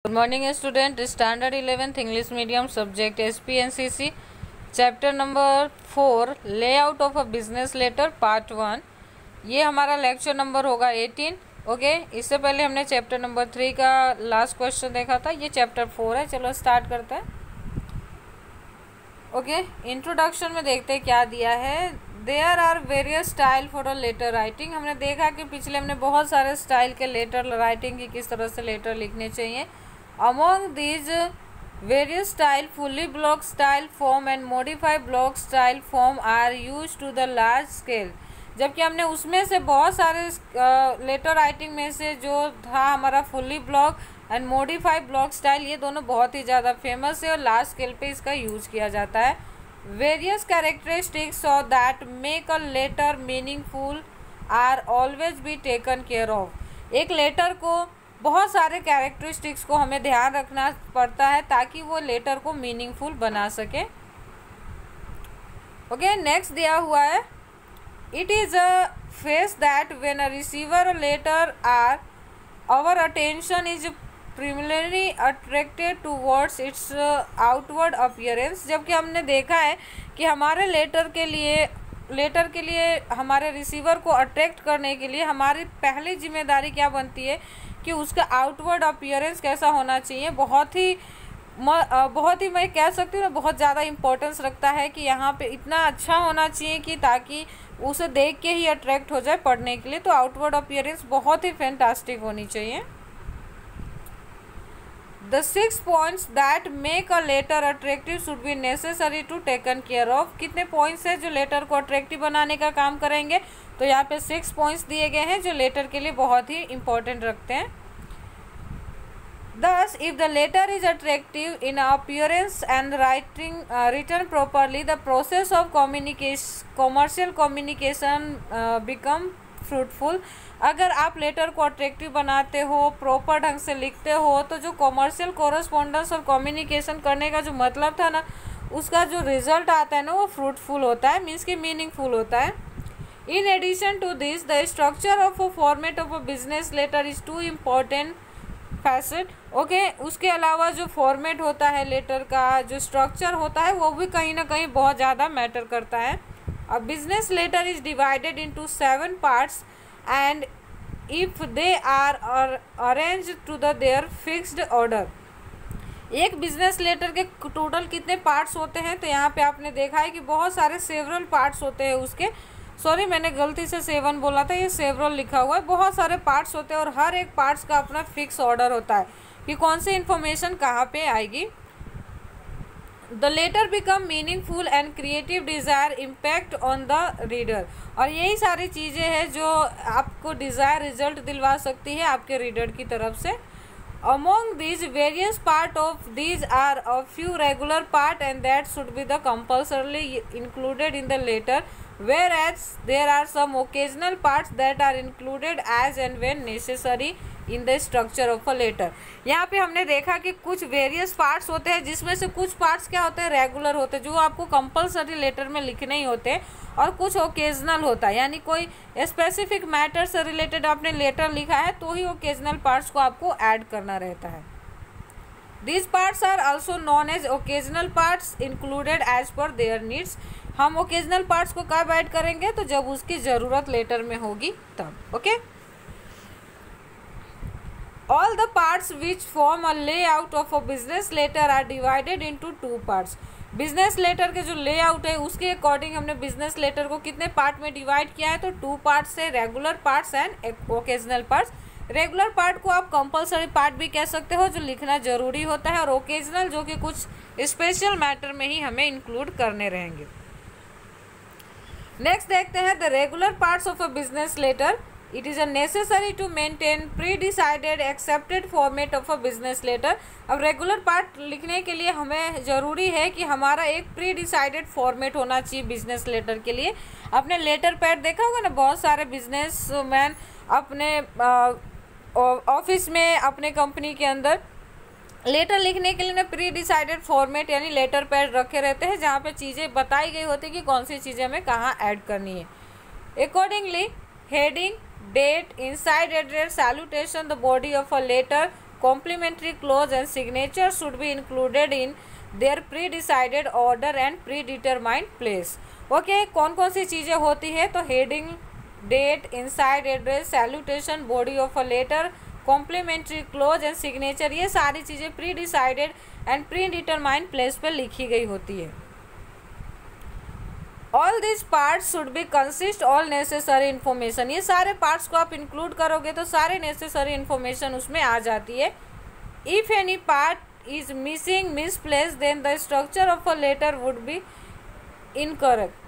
Good morning student. Standard 11th English medium subject SPNCC chapter number 4 layout of a business letter part 1. ये हमारा lecture number होगा 18. Okay इससे पहले हमने chapter number 3 का last question देखा था. ये चैप्टर 4 है. चलो स्टार्ट करते हैं. ओके इंट्रोडक्शन में देखते हैं क्या दिया है. There are various style for a letter writing. हमने देखा कि पिछले हमने बहुत सारे स्टाइल के लेटर राइटिंग की किस तरह से लेटर लिखने चाहिए. Among these various style, fully block style form and modified block style form are used to the large scale. जबकि हमने उसमें से बहुत सारे लेटर राइटिंग में से जो था हमारा fully block and modified block style, ये दोनों बहुत ही ज़्यादा फेमस है और लार्ज स्केल पे इसका यूज किया जाता है. Various characteristics of that make a letter meaningful are always be taken care of. एक लेटर को बहुत सारे कैरेक्टरिस्टिक्स को हमें ध्यान रखना पड़ता है ताकि वो लेटर को मीनिंगफुल बना सके. ओके नेक्स्ट दिया हुआ है. इट इज़ अ फेस that when a receiver a letter or our attention is primarily attracted towards its outward appearance. जबकि हमने देखा है कि हमारे लेटर के लिए हमारे रिसीवर को अट्रैक्ट करने के लिए हमारी पहली जिम्मेदारी क्या बनती है कि उसका आउटवर्ड अपीयरेंस कैसा होना चाहिए. बहुत ही मैं कह सकती हूँ बहुत ज़्यादा इम्पोर्टेंस रखता है कि यहाँ पे इतना अच्छा होना चाहिए कि ताकि उसे देख के ही अट्रैक्ट हो जाए पढ़ने के लिए. तो आउटवर्ड अपीयरेंस बहुत ही फैंटास्टिक होनी चाहिए. The 6 points that make a letter attractive should be necessary to taken care of. कितने पॉइंट्स हैं जो लेटर को अट्रैक्टिव बनाने का काम करेंगे. तो यहाँ पे 6 पॉइंट्स दिए गए हैं जो लेटर के लिए बहुत ही इम्पोर्टेंट रखते हैं. Thus, if the letter is attractive in appearance and written properly, the process of commercial communication become fruitful. अगर आप लेटर को अट्रैक्टिव बनाते हो, प्रॉपर ढंग से लिखते हो, तो जो कॉमर्शियल कोरस्पोंडेंस और कम्युनिकेशन करने का जो मतलब था ना, उसका जो रिजल्ट आता है ना वो फ्रूटफुल होता है, मीन्स कि मीनिंगफुल होता है. In addition to this the structure of a format of a business letter is too important facet. Okay उसके अलावा जो फॉर्मेट होता है लेटर का, जो स्ट्रक्चर होता है, वो भी कहीं ना कहीं बहुत ज़्यादा मैटर करता है. A business letter is divided into 7 parts and if they are arranged to their fixed order. एक बिजनेस लेटर के टोटल कितने पार्ट्स होते हैं. तो यहाँ पे आपने देखा है कि बहुत सारे सेवरल पार्ट्स होते हैं उसके. सॉरी मैंने गलती से 7 बोला था, ये सेवरल लिखा हुआ है. बहुत सारे पार्ट्स होते हैं और हर एक पार्ट्स का अपना फिक्स ऑर्डर होता है कि कौन सी इन्फॉर्मेशन कहाँ पे आएगी. The letter become meaningful and creative desire impact on the reader. और यही सारी चीज़ें हैं जो आपको डिज़ायर रिजल्ट दिलवा सकती है आपके रीडर की तरफ से. Among these various part of these are a few regular part and that should be the compulsorily included in the letter, whereas there are some occasional parts that are included as and when necessary in the structure of a letter. यहाँ पे हमने देखा कि कुछ various parts होते हैं जिसमें से कुछ पार्ट्स क्या होते हैं, रेगुलर होते हैं जो आपको कंपलसरी लेटर में लिखने ही होते हैं, और कुछ ओकेजनल होता है, यानी कोई स्पेसिफिक मैटर से रिलेटेड आपने लेटर लिखा है तो ही ओकेजनल पार्ट्स को आपको ऐड करना रहता है. These parts are also known as occasional parts included as per their needs. हम ओकेजनल पार्ट्स को कब ऐड करेंगे, तो जब उसकी ज़रूरत लेटर में होगी तब. Okay All the parts which form a layout of a business letter are divided into 2 parts. Business letter के जो लेआउट है उसके अकॉर्डिंग हमने बिजनेस लेटर को कितने पार्ट में डिवाइड किया है, तो 2 पार्ट्स है, regular parts and occasional parts. Regular part को आप कंपलसरी पार्ट भी कह सकते हो जो लिखना जरूरी होता है, और ओकेजनल जो कि कुछ स्पेशल मैटर में ही हमें इंक्लूड करने रहेंगे. नेक्स्ट देखते हैं the regular parts of a business letter. It is necessary to maintain pre-decided accepted format of a business letter. अब रेगुलर पार्ट लिखने के लिए हमें ज़रूरी है कि हमारा एक प्री डिसाइडेड फॉर्मेट होना चाहिए बिजनेस लेटर के लिए. आपने लेटर पैड देखा होगा ना, बहुत सारे बिजनेसमैन अपने ऑफिस में अपने कंपनी के अंदर लेटर लिखने के लिए ना प्री डिसाइडेड फॉर्मेट यानी लेटर पैड रखे रहते हैं जहाँ पे चीज़ें बताई गई होती है कि कौन सी चीज़ें हमें कहाँ ऐड करनी है. Accordingly heading, date, inside address, salutation, the body of a letter, complimentary close and signature should be included in their predecided order and predetermined place. Okay, कौन कौन सी चीज़ें होती है? तो heading, date, inside address, salutation, body of a letter, complimentary close and signature, ये सारी चीज़ें predecided and predetermined place पर लिखी गई होती है। All this parts should be consist all necessary information, ये सारे पार्ट्स को आप इंक्लूड करोगे तो सारे नेसेसरी इन्फॉर्मेशन उसमें आ जाती है। If any part is missing, misplace, then the structure of a letter would be incorrect.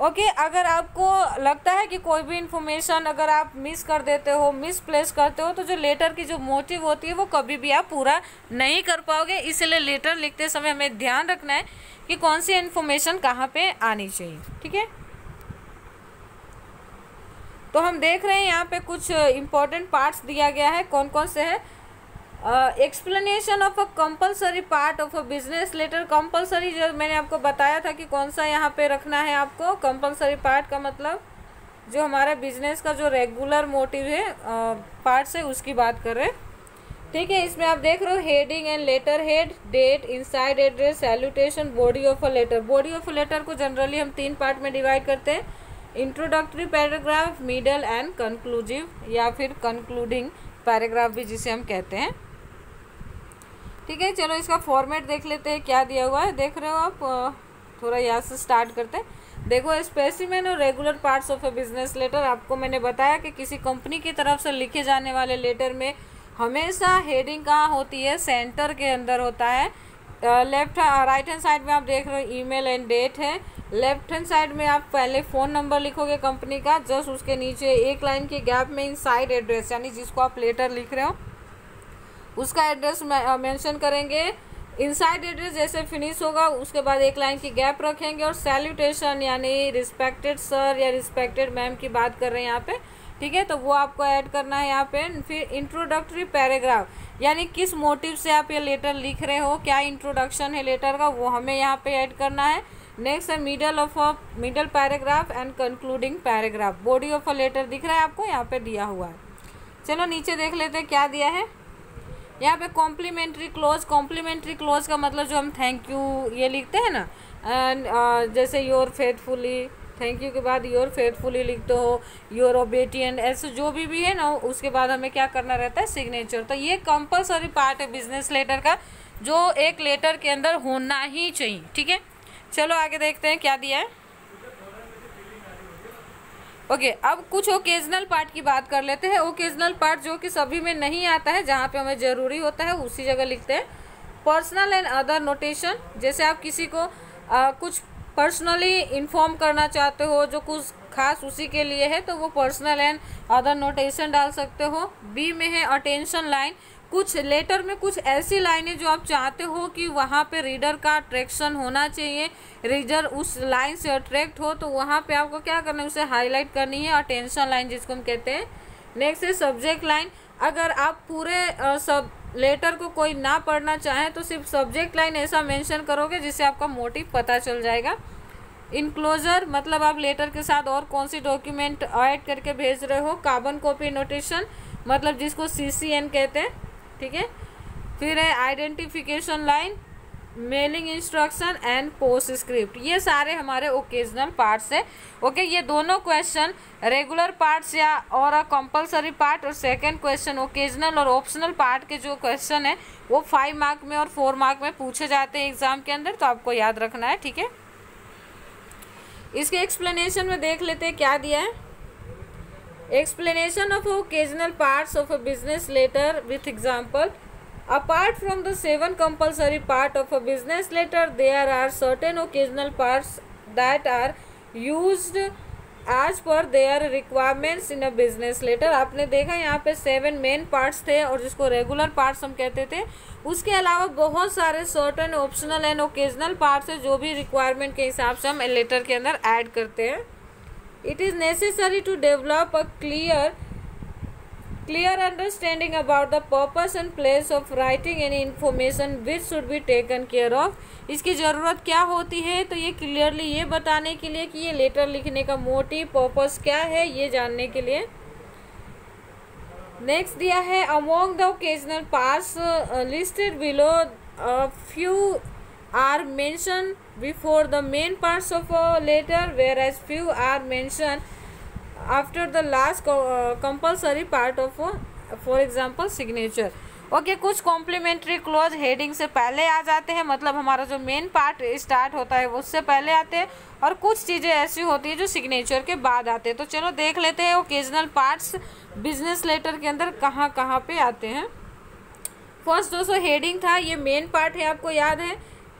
Okay, अगर आपको लगता है कि कोई भी इन्फॉर्मेशन अगर आप मिस कर देते हो, मिसप्लेस करते हो, तो जो लेटर की जो मोटिव होती है वो कभी भी आप पूरा नहीं कर पाओगे। इसलिए लेटर लिखते समय हमें ध्यान रखना है कि कौन सी इन्फॉर्मेशन कहाँ पे आनी चाहिए। ठीक है, तो हम देख रहे हैं यहाँ पे कुछ इम्पोर्टेंट पार्ट्स दिया गया है। कौन कौन से है? Explanation of a compulsory part of a business letter. Compulsory जो मैंने आपको बताया था कि कौन सा यहाँ पे रखना है आपको। कंपलसरी पार्ट का मतलब जो हमारा बिजनेस का जो रेगुलर मोटिव है पार्ट से उसकी बात कर रहे हैं। ठीक है, इसमें आप देख रहे हो heading and letter head, date, inside address, salutation, body of a letter. Body of a letter को जनरली हम 3 पार्ट में डिवाइड करते हैं, introductory paragraph, middle and conclusive या फिर कंक्लूडिंग पैराग्राफ भी जिसे हम कहते हैं। ठीक है, चलो इसका फॉर्मेट देख लेते हैं क्या दिया हुआ है। देख रहे हो आप, थोड़ा यहाँ से स्टार्ट करते हैं। देखो, स्पेसिमेन और regular parts of a business letter. आपको मैंने बताया कि किसी कंपनी की तरफ से लिखे जाने वाले लेटर में हमेशा हेडिंग कहाँ होती है? सेंटर के अंदर होता है। राइट हैंड साइड में आप देख रहे हो ईमेल एंड डेट है। लेफ्ट हैंड साइड में आप पहले फ़ोन नंबर लिखोगे कंपनी का, जस्ट उसके नीचे एक लाइन के गैप में इनसाइड एड्रेस, यानी जिसको आप लेटर लिख रहे हो उसका एड्रेस मेंशन करेंगे। इनसाइड एड्रेस जैसे फिनिश होगा उसके बाद एक लाइन की गैप रखेंगे और सैल्यूटेशन यानी रिस्पेक्टेड सर या रिस्पेक्टेड मैम की बात कर रहे हैं यहाँ पे। ठीक है, तो वो आपको ऐड करना है यहाँ पे। फिर इंट्रोडक्टरी पैराग्राफ, यानी किस मोटिव से आप ये लेटर लिख रहे हो, क्या इंट्रोडक्शन है लेटर का, वो हमें यहाँ पे ऐड करना है। नेक्स्ट है middle paragraph and concluding paragraph. Body of a letter दिख रहा है आपको, यहाँ पे दिया हुआ है। चलो नीचे देख लेते हैं क्या दिया है। यहाँ पे कॉम्प्लीमेंट्री क्लोज। कॉम्प्लीमेंट्री क्लोज का मतलब जो हम थैंक यू ये लिखते हैं ना, एंड जैसे योर फेथफुली, थैंक यू के बाद योर फेथफुली लिखते हो, योर ओबेडिएंट, ऐसे जो भी है ना, उसके बाद हमें क्या करना रहता है? सिग्नेचर। तो ये कंपलसरी पार्ट है बिजनेस लेटर का, जो एक लेटर के अंदर होना ही चाहिए। ठीक है, चलो आगे देखते हैं क्या दिया है। ओके, अब कुछ ओकेजनल पार्ट की बात कर लेते हैं। ओकेजनल पार्ट जो कि सभी में नहीं आता है, जहाँ पे हमें ज़रूरी होता है उसी जगह लिखते हैं। पर्सनल एंड अदर नोटेशन, जैसे आप किसी को कुछ पर्सनली इन्फॉर्म करना चाहते हो जो कुछ खास उसी के लिए है, तो वो पर्सनल एंड अदर नोटेशन डाल सकते हो। बी में है अटेंशन लाइन, कुछ लेटर में कुछ ऐसी लाइनें जो आप चाहते हो कि वहाँ पे रीडर का अट्रैक्शन होना चाहिए, रीडर उस लाइन से अट्रैक्ट हो, तो वहाँ पे आपको क्या करना है? उसे हाईलाइट करनी है, अटेंशन लाइन जिसको हम कहते हैं। नेक्स्ट है सब्जेक्ट लाइन। अगर आप पूरे सब लेटर को कोई ना पढ़ना चाहे तो सिर्फ सब्जेक्ट लाइन ऐसा मेंशन करोगे जिससे आपका मोटिव पता चल जाएगा। इनक्लोजर मतलब आप लेटर के साथ और कौन सी डॉक्यूमेंट ऐड करके भेज रहे हो। कार्बन कॉपी नोटेशन मतलब जिसको CCN कहते हैं। ठीक है, फिर है identification line, mailing instruction and post script. ये सारे हमारे ओकेजनल पार्ट्स है। ओके, ये दोनों क्वेश्चन रेगुलर पार्ट्स या और कंपलसरी पार्ट, और सेकंड क्वेश्चन ओकेजनल और ऑप्शनल पार्ट के जो क्वेश्चन है वो 5 मार्क में और 4 मार्क में पूछे जाते हैं एग्जाम के अंदर, तो आपको याद रखना है। ठीक है, इसके एक्सप्लेनेशन में देख लेते हैं क्या दिया है। Explanation of occasional parts of a business letter with example. Apart from the 7 compulsory part of a business letter, there are certain occasional parts that are used as per their requirements in a business letter। आपने देखा यहाँ पे 7 main parts थे और जिसको regular parts हम कहते थे। उसके अलावा बहुत सारे certain optional and occasional parts है जो भी रिक्वायरमेंट के हिसाब से हम लेटर के अंदर ऐड करते हैं। It is necessary to develop a clear understanding about the purpose and place of writing any information which should be taken care of। इसकी ज़रूरत क्या होती है? तो ये क्लियरली ये बताने के लिए कि ये लेटर लिखने का मोटिव पर्पस क्या है, ये जानने के लिए। नेक्स्ट दिया है among the occasional parts listed below few are mention before the main parts of a letter where as few are mention after the last compulsory part of for example signature. Okay, कुछ complimentary close heading से पहले आ जाते हैं, मतलब हमारा जो main part start होता है वो उससे पहले आते हैं, और कुछ चीज़ें ऐसी होती है जो सिग्नेचर के बाद आते हैं। तो चलो देख लेते हैं ओकेजनल पार्ट्स बिजनेस लेटर के अंदर कहाँ कहाँ पे आते हैं। फर्स्ट दोस्तों हेडिंग था, ये मेन पार्ट है, आपको याद है,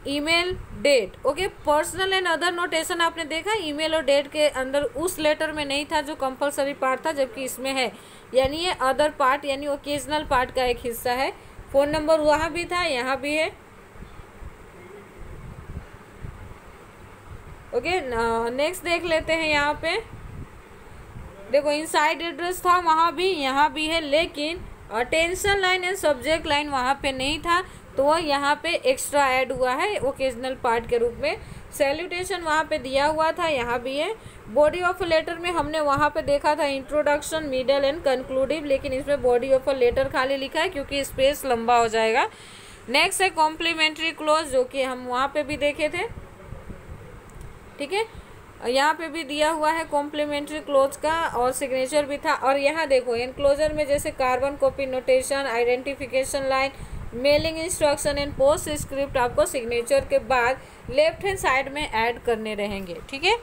email date. Okay, personal and other notation आपने देखा ईमेल और डेट के अंदर उस लेटर में नहीं था जो कंपलसरी पार्ट था, जबकि इसमें है, यानी ये अदर पार्ट यानी ओकेजनल पार्ट का एक हिस्सा है। फोन नंबर वहाँ भी था, यहाँ भी है। ओके, नेक्स्ट देख लेते हैं। यहाँ पे देखो इनसाइड एड्रेस था, वहाँ भी, यहाँ भी है, लेकिन attention line and subject line वहाँ पे नहीं था, तो वह यहाँ पे एक्स्ट्रा ऐड हुआ है ओकेजनल पार्ट के रूप में। सैल्यूटेशन वहाँ पे दिया हुआ था, यहाँ भी है। बॉडी ऑफ अ लेटर में हमने वहाँ पे देखा था इंट्रोडक्शन, मिडल एंड कंक्लूडिव, लेकिन इसमें बॉडी ऑफ अ लेटर खाली लिखा है क्योंकि स्पेस लंबा हो जाएगा। नेक्स्ट है कॉम्प्लीमेंट्री क्लोज, जो कि हम वहाँ पे भी देखे थे। ठीक है, यहाँ पे भी दिया हुआ है कॉम्प्लीमेंट्री क्लोज का, और सिग्नेचर भी था। और यहाँ देखो एनक्लोजर में जैसे carbon copy notation, identification line, mailing instruction and post script आपको सिग्नेचर के बाद लेफ्ट हैंड साइड में ऐड करने रहेंगे। ठीक है,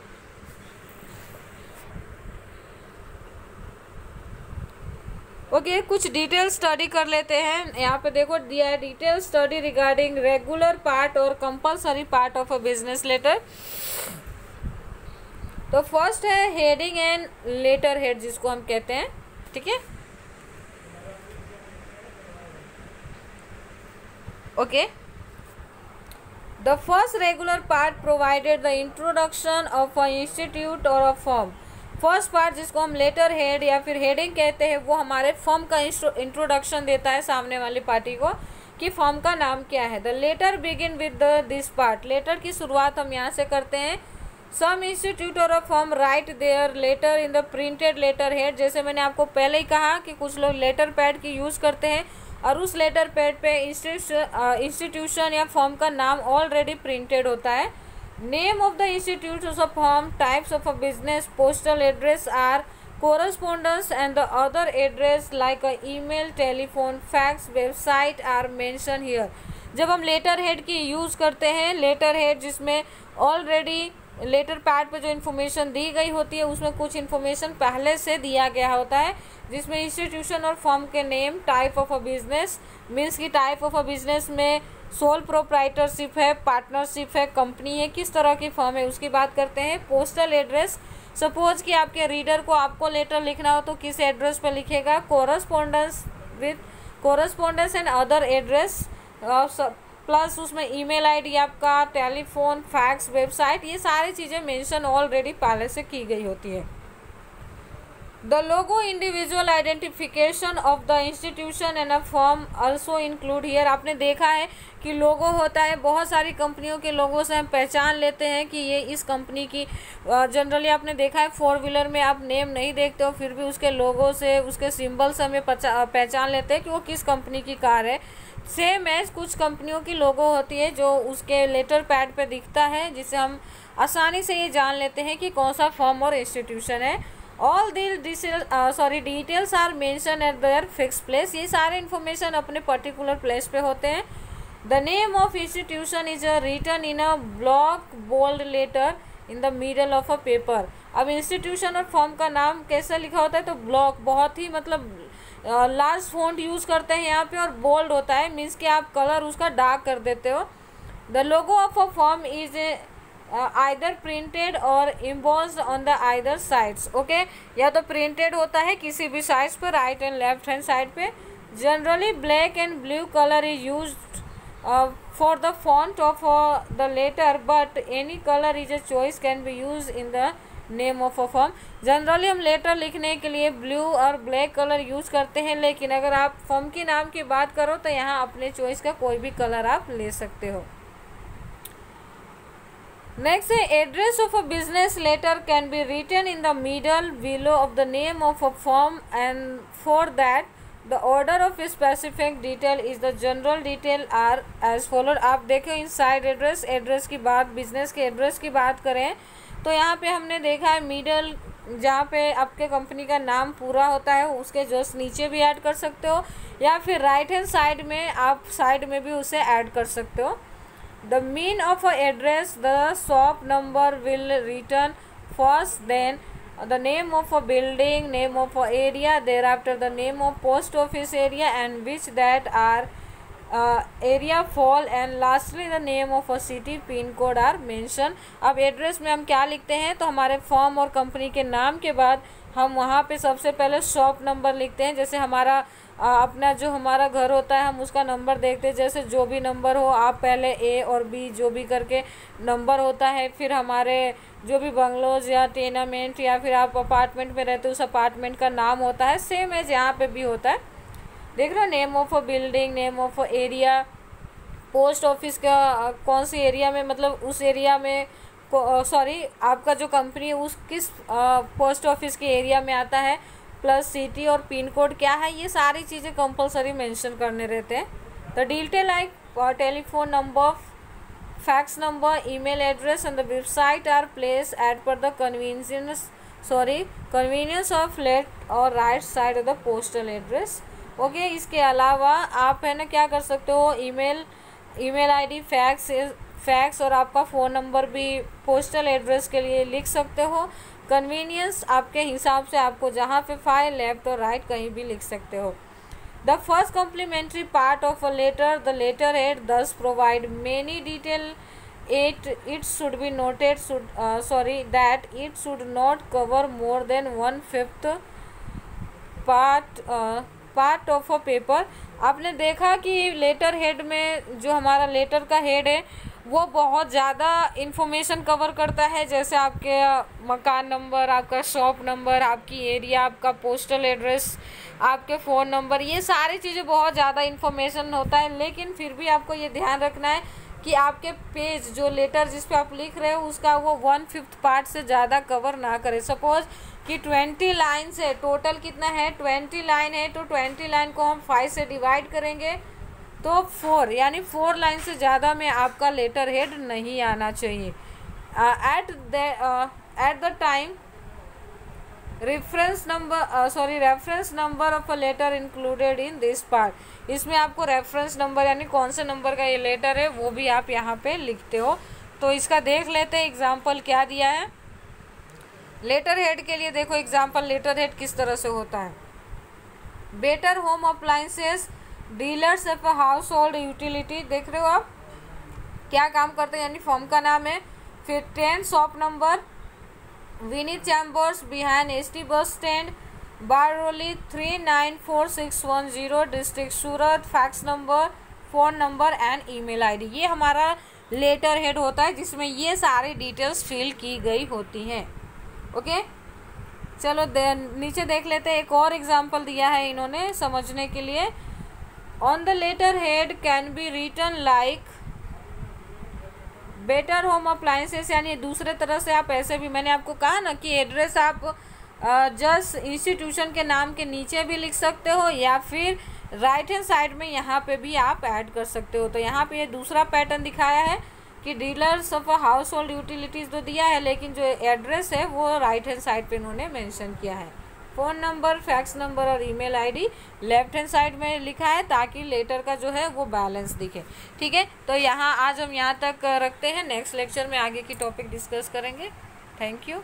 ओके, कुछ डिटेल स्टडी कर लेते हैं। यहाँ पे देखो दिया है detail study regarding regular part और compulsory part of a business letter. तो फर्स्ट है हेडिंग एंड लेटर हेड, जिसको हम कहते हैं। ठीक है, okay, the first regular part provided the introduction of a institute और अ फर्म। फर्स्ट पार्ट जिसको हम लेटर हेड या फिर हेडिंग कहते हैं, वो हमारे फर्म का इंट्रोडक्शन देता है सामने वाली पार्टी को कि फर्म का नाम क्या है। The letter begin with this part, letter की शुरुआत हम यहाँ से करते हैं। सम इंस्टीट्यूट और a firm write their letter in the printed letter head. जैसे मैंने आपको पहले ही कहा कि कुछ लोग लेटर पैड की यूज़ करते हैं और उस लेटर पैड पे इंस्टीट्यूशन या फर्म का नाम ऑलरेडी प्रिंटेड होता है। Name of the institute of firm, types of a business, postal address or correspondence and the other address like a email, telephone, fax, website are mentioned here। जब हम letter head की use करते हैं, letter head जिसमें already letter pad पे जो information दी गई होती है उसमें कुछ इन्फॉर्मेशन पहले से दिया गया होता है, जिसमें इंस्टीट्यूशन और फर्म के name, type of a business, means की टाइप ऑफ अ बिजनेस में सोल प्रोप्राइटरशिप है, पार्टनरशिप है, कंपनी है, किस तरह की फर्म है उसकी बात करते हैं। पोस्टल एड्रेस, सपोज कि आपके रीडर को आपको लेटर लिखना हो तो किस एड्रेस पे लिखेगा। Correspondence and other address, plus उसमें ईमेल आईडी आपका, टेलीफोन, फैक्स, वेबसाइट, ये सारी चीज़ें मेंशन ऑलरेडी पहले से की गई होती है। The logo individual identification of the institution and a firm also include here. आपने देखा है कि लोगो होता है, बहुत सारी कंपनियों के लोगों से हम पहचान लेते हैं कि ये इस कंपनी की। जनरली आपने देखा है 4 व्हीलर में आप नेम नहीं देखते हो, फिर भी उसके लोगो से, उसके सिंबल से हमें पहचान लेते हैं कि वो किस कंपनी की कार है। सेम एज कुछ कंपनियों की लोगो होती है जो उसके लेटर पैड पे दिखता है, जिससे हम आसानी से ये जान लेते हैं कि कौन सा फर्म और इंस्टीट्यूशन है। All details are mention at their fix place. ये सारे इन्फॉर्मेशन अपने पर्टिकुलर प्लेस पे होते हैं। The name of institution is written in a block bold letter in the middle of a paper. अब इंस्टीट्यूशन और फर्म का नाम कैसे लिखा होता है, तो ब्लॉक, बहुत ही मतलब लार्ज फॉन्ट यूज़ करते हैं यहाँ पे, और बोल्ड होता है, मीन्स कि आप कलर उसका डार्क कर देते हो। The logo of a firm is either printed और embossed on the either sides. Okay, या तो प्रिंटेड होता है किसी भी साइड्स पर, right and left hand side पे। Generally black and blue colour is used for the font of the letter, but any color is a choice can be used in the name of a firm। Generally हम letter लिखने के लिए blue और black colour use करते हैं, लेकिन अगर आप फर्म के नाम की बात करो तो यहाँ अपने चॉइस का कोई भी कलर आप ले सकते हो। नेक्स्ट है address of a business letter can be written in the middle below of the name of a firm, and for that the order of specific detail is the general detail are as followed. आप देखें inside address, address की बात, business के address की बात करें तो यहाँ पे हमने देखा है मिडल, जहाँ पे आपके कंपनी का नाम पूरा होता है उसके जस्ट नीचे भी ऐड कर सकते हो, या फिर राइट हैंड साइड में आप साइड में भी उसे ऐड कर सकते हो। The mean of a address, the shop number will return first, then the name of a building, name of a area, thereafter the name of post office area and which that are area fall, and lastly the name of a city, pin code are mentioned। अब address में हम क्या लिखते हैं तो हमारे firm और company के नाम के बाद हम वहाँ पे सबसे पहले शॉप नंबर लिखते हैं। जैसे हमारा अपना जो हमारा घर होता है हम उसका नंबर देखते हैं, जैसे जो भी नंबर हो आप पहले ए और बी जो भी करके नंबर होता है, फिर हमारे जो भी बंगलोज या टेनामेंट या फिर आप अपार्टमेंट में रहते हो उस अपार्टमेंट का नाम होता है, सेम एज यहाँ पे भी होता है। देख रहे हो, name of a building, name of a area, post office का कौन सी एरिया में, मतलब उस एरिया में सॉरी आपका जो कंपनी है उस किस पोस्ट ऑफिस के एरिया में आता है, प्लस सिटी और पिन कोड क्या है, ये सारी चीज़ें कंपलसरी मेंशन करने रहते हैं। The detail like telephone number, fax number, email address and the website are placed as per the convenience of left or right side of the postal address। Okay इसके अलावा आप है ना क्या कर सकते हो, ईमेल आईडी, फैक्स और आपका फ़ोन नंबर भी पोस्टल एड्रेस के लिए लिख सकते हो। कन्वीनियंस आपके हिसाब से आपको जहाँ पे फाइल लेफ्ट और राइट कहीं भी लिख सकते हो। The first complementary part of a letter, the letterhead, thus provide many detail. It should be noted that it should not cover more than 1/5 part of a paper। आपने देखा कि letter head में जो हमारा लेटर का head है वो बहुत ज़्यादा इन्फॉर्मेशन कवर करता है, जैसे आपके मकान नंबर, आपका शॉप नंबर, आपकी एरिया, आपका पोस्टल एड्रेस, आपके फ़ोन नंबर, ये सारी चीज़ें बहुत ज़्यादा इन्फॉर्मेशन होता है। लेकिन फिर भी आपको ये ध्यान रखना है कि आपके पेज जो लेटर जिस पे आप लिख रहे हो उसका वो 1/5 पार्ट से ज़्यादा कवर ना करे। सपोज़ कि 20 लाइन्स है, टोटल कितना है 20 लाइन है, तो 20 लाइन को हम 5 से डिवाइड करेंगे तो 4, यानी 4 लाइन से ज़्यादा में आपका लेटर हेड नहीं आना चाहिए। At the time reference number of a letter included in this part. इसमें आपको रेफरेंस नंबर यानी कौन से नंबर का ये लेटर है वो भी आप यहाँ पे लिखते हो। तो इसका देख लेते हैं एग्जाम्पल क्या दिया है। लेटर हेड के लिए देखो एग्जाम्पल लेटर हेड किस तरह से होता है। Better home appliances, dealers of house hold utility, देख रहे हो आप क्या काम करते हैं, यानी फॉर्म का नाम है। फिर 10 shop number, Vineet chambers behind ST bus stand, Barauli 394610, district Surat, fax number, phone number and email ID. ये हमारा लेटर हेड होता है जिसमें ये सारी डिटेल्स फिल की गई होती हैं। ओके चलो नीचे देख लेते हैं, एक और एग्जांपल दिया है इन्होंने समझने के लिए। On the letter head can be written like better home appliances, यानी दूसरे तरह से आप ऐसे भी, मैंने आपको कहा ना कि एड्रेस आप जस्ट इंस्टीट्यूशन के नाम के नीचे भी लिख सकते हो या फिर राइट हैंड साइड में यहाँ पे भी आप ऐड कर सकते हो। तो यहाँ पे ये दूसरा पैटर्न दिखाया है कि dealers of house hold utilities तो दिया है, लेकिन जो एड्रेस है वो राइट हैंड साइड पे इन्होंने मेंशन किया है। फ़ोन नंबर, फैक्स नंबर और email ID left hand side में लिखा है ताकि लेटर का जो है वो बैलेंस दिखे। ठीक है, तो यहाँ आज हम यहाँ तक रखते हैं, नेक्स्ट लेक्चर में आगे की टॉपिक डिस्कस करेंगे। Thank you.